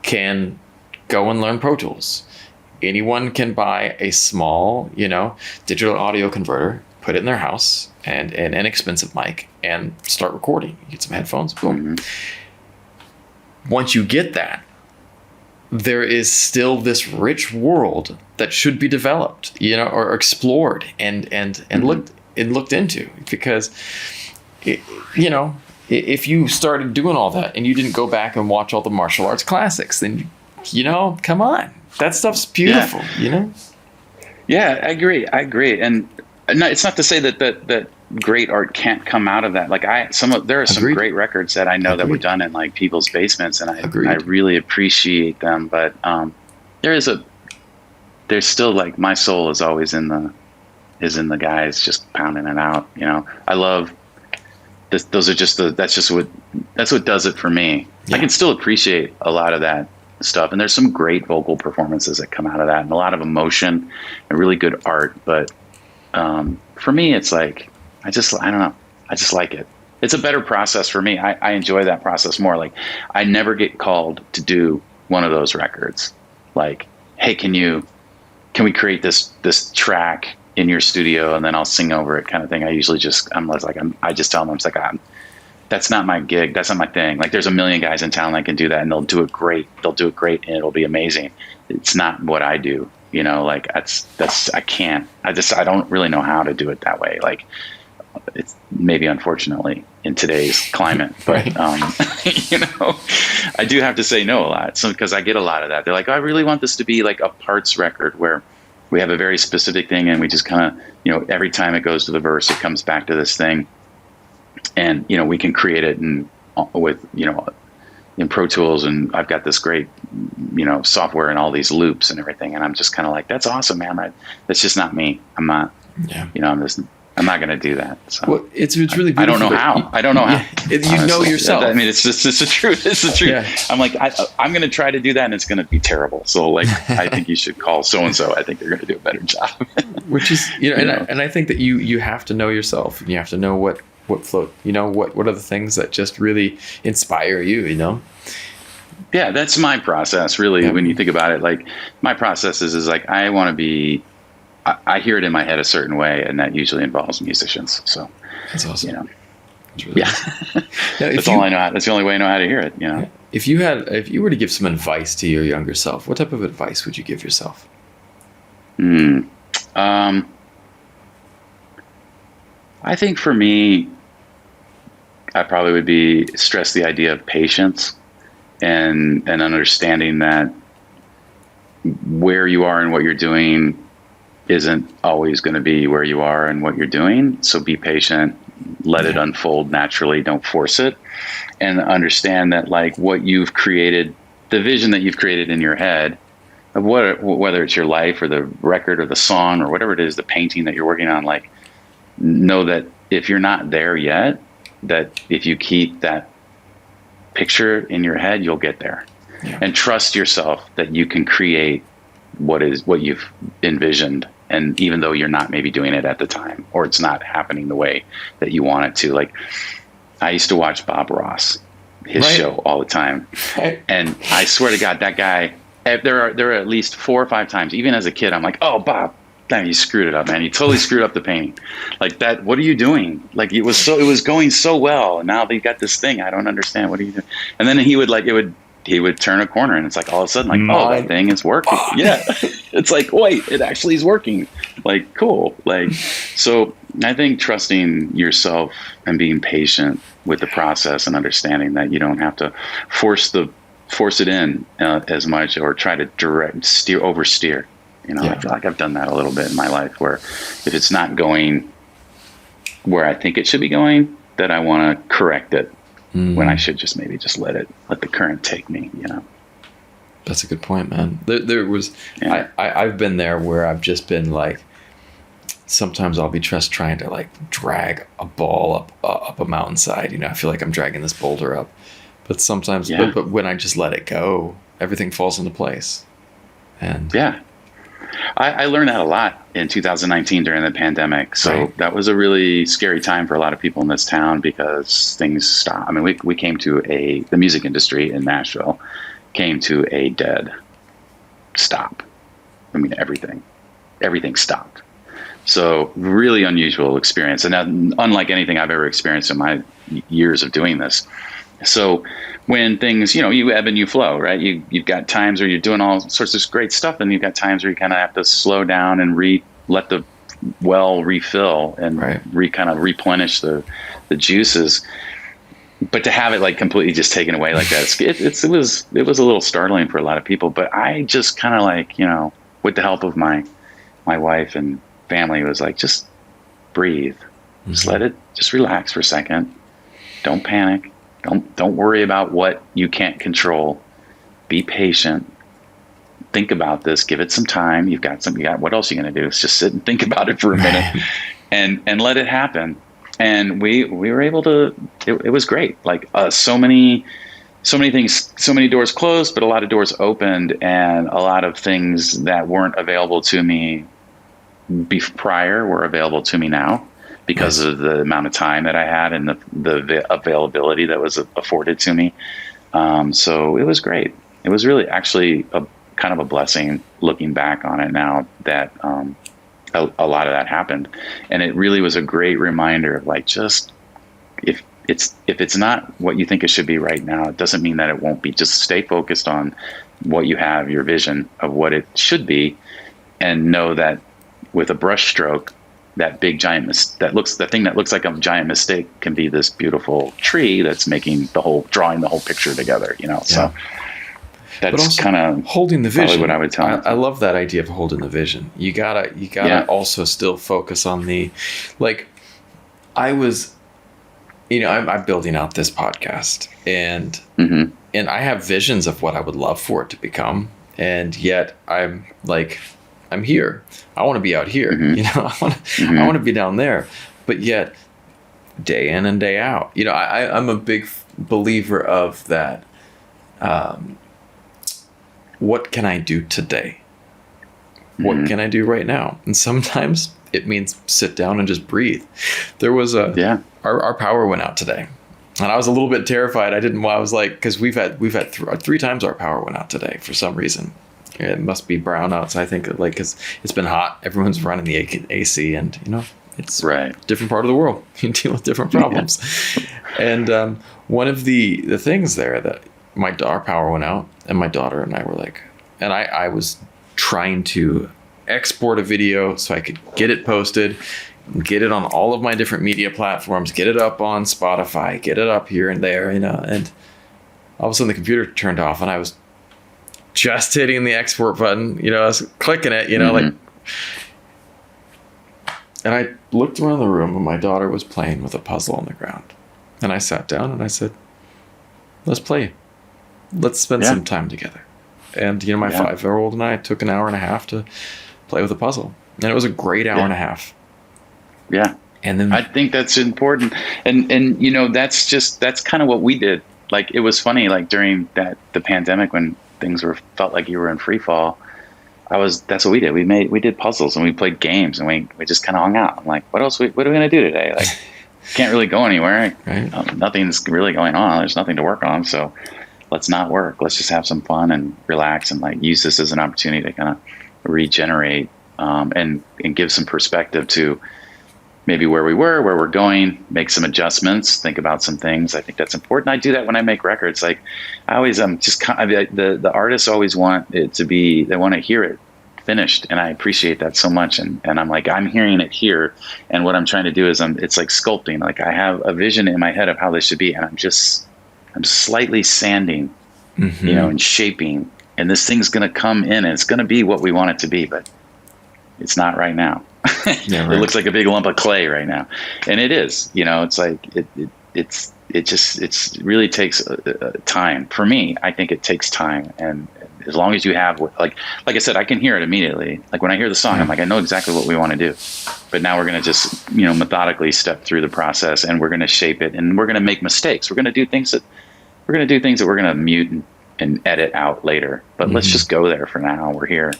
can go and learn Pro Tools. Anyone can buy a small, digital audio converter, put it in their house, and an inexpensive mic, and start recording. You get some headphones, boom. Once you get that, there is still this rich world that should be developed, or explored and looked into. Because, if you started doing all that and you didn't go back and watch all the martial arts classics, then, come on. That stuff's beautiful, Yeah, I agree. And no, it's not to say that great art can't come out of that. Like there are some great records that I know that were done in like people's basements, and I really appreciate them. But there's still like my soul is always in the guys just pounding it out. I love this. That's what does it for me. Yeah. I can still appreciate a lot of that stuff, and there's some great vocal performances that come out of that, and a lot of emotion and really good art. But for me, it's like I don't know, I just like it. It's a better process for me. I enjoy that process more. Like, I never get called to do one of those records like, hey, can we create this track in your studio and then I'll sing over it, kind of thing. I usually just I just tell them, it's like, that's not my gig. That's not my thing. Like, there's a million guys in town that can do that, and they'll do it great. And it'll be amazing. It's not what I do. Like I can't. I don't really know how to do it that way. Like, it's maybe unfortunately in today's climate, but I do have to say no a lot. So because I get a lot of that. They're like, oh, I really want this to be like a parts record where we have a very specific thing, and we just kind of, every time it goes to the verse, it comes back to this thing. And, we can create it in Pro Tools, and I've got this great, software and all these loops and everything. And I'm just kind of like, that's awesome, man. That's just not me. I'm not, I'm not going to do that. So well, it's really beautiful. I don't know how. You know yourself. I mean, it's the truth. It's the truth. Yeah. I'm like, I'm going to try to do that, and it's going to be terrible. So like, I think you should call so-and-so. I think they're going to do a better job. Which is, and I think that you have to know yourself, and you have to know what float, what are the things that just really inspire you, Yeah, that's my process, really. Yeah. When you think about it, like, my process is like, I want to be, I hear it in my head a certain way, and that usually involves musicians. So that's awesome. Really that's all I know. That's the only way I know how to hear it. Yeah. If you were to give some advice to your younger self, what type of advice would you give yourself? I think for me, I probably would be stress the idea of patience and understanding that where you are and what you're doing isn't always going to be where you are and what you're doing. So be patient, let it unfold naturally. Don't force it, and understand that like what you've created, the vision that you've created in your head of whether it's your life or the record or the song or whatever it is, the painting that you're working on, like, know that if you're not there yet, that if you keep that picture in your head, you'll get there. Yeah. And trust yourself that you can create what you've envisioned. And even though you're not maybe doing it at the time, or it's not happening the way that you want it to. Like, I used to watch Bob Ross, his show all the time. And I swear to God, that guy, there are at least 4 or 5 times, even as a kid, I'm like, oh, Bob, damn, you screwed it up, man. You totally screwed up the painting. Like that, what are you doing? Like, it was going so well, and now they got this thing. I don't understand. What are you doing? And then he would turn a corner, and it's like all of a sudden, like, oh, that thing is working. Yeah. It's like, wait, it actually is working. Like, cool. Like, so I think trusting yourself and being patient with the process and understanding that you don't have to force it in as much, or try to oversteer. I feel like I've done that a little bit in my life, where if it's not going where I think it should be going, that I want to correct it when I should just maybe just let the current take me, That's a good point, man. There was, I've been there where I've just been like, sometimes I'll be just trying to like drag a ball up a mountainside. I feel like I'm dragging this boulder up. But sometimes, but when I just let it go, everything falls into place. And yeah, I learned that a lot in 2019 during the pandemic. So that was a really scary time for a lot of people in this town because things stopped. I mean, we came to the music industry in Nashville came to a dead stop. I mean, everything stopped. So really unusual experience. And unlike anything I've ever experienced in my years of doing this. So when things, you ebb and you flow, right? You've got times where you're doing all sorts of great stuff, and you've got times where you kind of have to slow down and let the well refill and kind of replenish the juices. But to have it like completely just taken away like that, it was a little startling for a lot of people. But I just kind of like, with the help of my wife and family, was like, just breathe, just just relax for a second, don't panic. Don't worry about what you can't control. Be patient. Think about this. Give it some time. You got what else are you going to do? It's just sit and think about it for a minute and let it happen. And we were able to, it was great. Like so many things, so many doors closed, but a lot of doors opened, and a lot of things that weren't available to me prior were available to me now. Because of the amount of time that I had and the availability that was afforded to me. So it was great. It was really actually a kind of a blessing looking back on it now that a lot of that happened. And it really was a great reminder of like, just if it's not what you think it should be right now, it doesn't mean that it won't be. Just stay focused on what you have, your vision of what it should be, and know that with a brush stroke, that big giant the thing that looks like a giant mistake can be this beautiful tree that's drawing the whole picture together, So that's kind of holding the vision. What I would tell them. I love that idea of holding the vision. You gotta also still focus on I was, I'm building out this podcast, and I have visions of what I would love for it to become, and yet I'm here. I want to be out here. I want to be down there. But yet, day in and day out, I'm a big believer of that. What can I do today? What can I do right now? And sometimes it means sit down and just breathe. There was our power went out today, and I was a little bit terrified. I was like, because we've had three times our power went out today for some reason. It must be brownouts. I think cause it's been hot. Everyone's running the AC, and it's a different part of the world. You deal with different problems. And one of the things there that our power went out, and my daughter and I were like, and I was trying to export a video so I could get it posted, get it on all of my different media platforms, get it up on Spotify, get it up here and there, and all of a sudden the computer turned off, and I was just hitting the export button, I was clicking it, and I looked around the room, and my daughter was playing with a puzzle on the ground. And I sat down and I said, let's play. Let's spend some time together. And, my 5-year-old and I took an hour and a half to play with a puzzle. And it was a great hour and a half. Yeah. And then I think that's important. And that's kind of what we did. Like, it was funny, like during the pandemic when things felt like you were in free fall, that's what we did. We did puzzles, and we played games, and we just kind of hung out. I'm like, what are we going to do today? Like, can't really go anywhere. Right. Nothing's really going on. There's nothing to work on. So let's not work. Let's just have some fun and relax, and like use this as an opportunity to kind of regenerate, and give some perspective to maybe where we were, where we're going, make some adjustments, think about some things. I think that's important. I do that when I make records. Like, I always the artists always want it to be, they want to hear it finished, and I appreciate that so much. And I'm like, I'm hearing it here, and what I'm trying to do is it's like sculpting. Like, I have a vision in my head of how this should be, and I'm slightly sanding, and shaping, and this thing's going to come in, and it's going to be what we want it to be, but it's not right now. Yeah, right. It looks like a big lump of clay right now, and it is. It's like it really takes time. For me, I think it takes time, and as long as you have, like I said, I can hear it immediately. Like when I hear the song, I'm like, I know exactly what we want to do. But now we're going to just methodically step through the process, and we're going to shape it, and we're going to make mistakes. We're going to do things that we're going to do things that we're going to mute and edit out later, but let's just go there for now. We're here.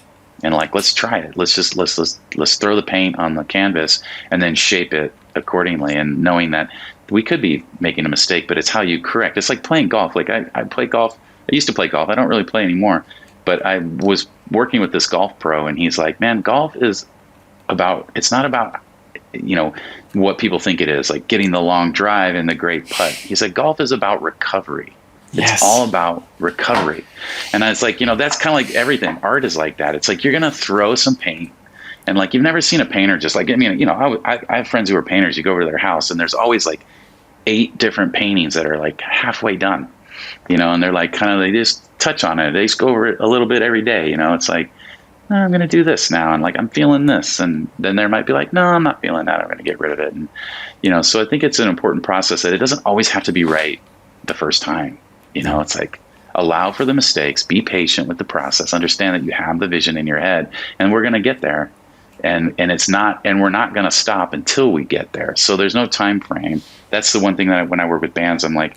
And like, let's try it. Let's throw the paint on the canvas and then shape it accordingly. And knowing that we could be making a mistake, but it's how you correct. It's like playing golf. Like I play golf. I used to play golf. I don't really play anymore, but I was working with this golf pro, and he's like, man, golf is it's not about, what people think it is, like getting the long drive and the great putt. He's like, golf is about recovery. Yes. It's all about recovery. And I was like, that's kind of like everything. Art is like that. It's like you're going to throw some paint, and like you've never seen a painter just like, I have friends who are painters. You go over to their house and there's always like 8 different paintings that are like halfway done, and they're like they just touch on it. They just go over it a little bit every day. It's like, oh, I'm going to do this now. And like, I'm feeling this. And then there might be like, no, I'm not feeling that. I'm going to get rid of it. And, so I think it's an important process that it doesn't always have to be right the first time. It's like, allow for the mistakes, be patient with the process, understand that you have the vision in your head, and we're going to get there. And we're not going to stop until we get there. So there's no time frame. That's the one thing that when I work with bands, I'm like,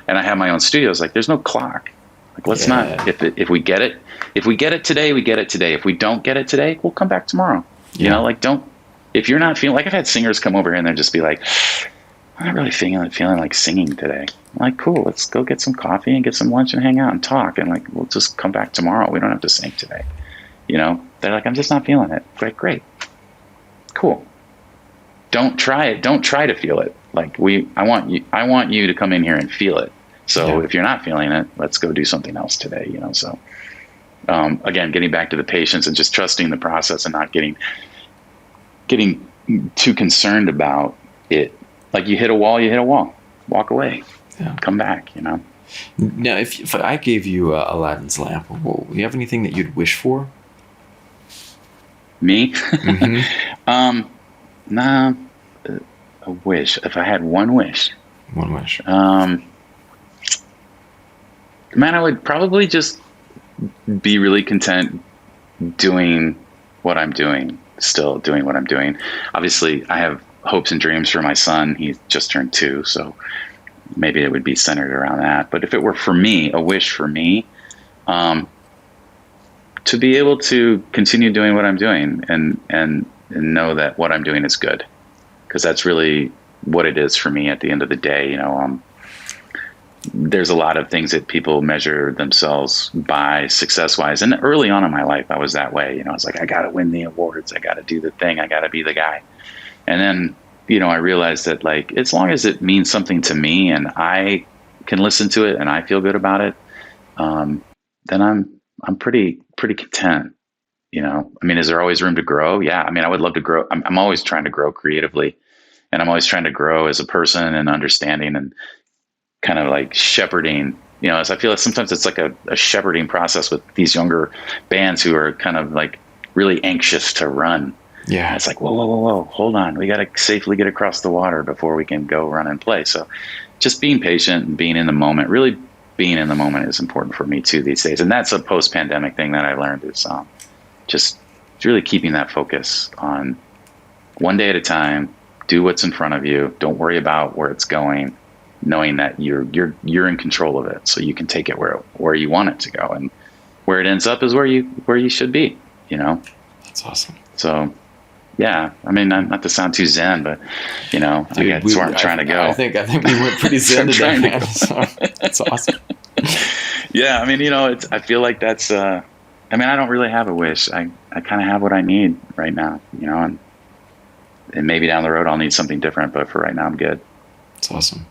and I have my own studios, like there's no clock. Like, let's not, if we get it today, we get it today. If we don't get it today, we'll come back tomorrow. If you're not feeling, like I've had singers come over here and they'll just be like, I'm not really feeling like singing today. I'm like, cool, let's go get some coffee and get some lunch and hang out and talk. And like, we'll just come back tomorrow. We don't have to sing today. They're like, I'm just not feeling it. Like, great. Cool. Don't try it. Don't try to feel it. Like I want you to come in here and feel it. So if you're not feeling it, let's go do something else today, So, again, getting back to the patience and just trusting the process and not getting too concerned about it. Like you hit a wall, walk away, come back, Now, if I gave you Aladdin's lamp, do you have anything that you'd wish for? Me? Mm-hmm. Nah, a wish. If I had one wish. Man, I would probably just be really content doing what I'm doing, still doing what I'm doing. Obviously, I have hopes and dreams for my son. He just turned 2, so maybe it would be centered around that. But if it were for me, a wish for me, to be able to continue doing what I'm doing and know that what I'm doing is good, because that's really what it is for me at the end of the day. There's a lot of things that people measure themselves by success-wise. And early on in my life, I was that way. I was like, I got to win the awards. I got to do the thing. I got to be the guy. And then, I realized that like, as long as it means something to me and I can listen to it and I feel good about it, then I'm pretty content. Is there always room to grow? Yeah. I would love to grow. I'm always trying to grow creatively, and I'm always trying to grow as a person and understanding and kind of like shepherding, as I feel like sometimes it's like a shepherding process with these younger bands who are kind of like really anxious to run. Yeah. And it's like, whoa, hold on. We got to safely get across the water before we can go run and play. So just being patient and being in the moment, really being in the moment is important for me too these days. And that's a post-pandemic thing that I learned is just really keeping that focus on one day at a time, do what's in front of you. Don't worry about where it's going, knowing that you're in control of it, so you can take it where you want it to go, and where it ends up is where you should be. That's awesome. So, yeah, not to sound too zen, but dude, that's where I'm trying to go. I think we went pretty zen today, man. So, that's awesome. Yeah, I feel like that's. I don't really have a wish. I kind of have what I need right now, and maybe down the road I'll need something different, but for right now I'm good. That's awesome.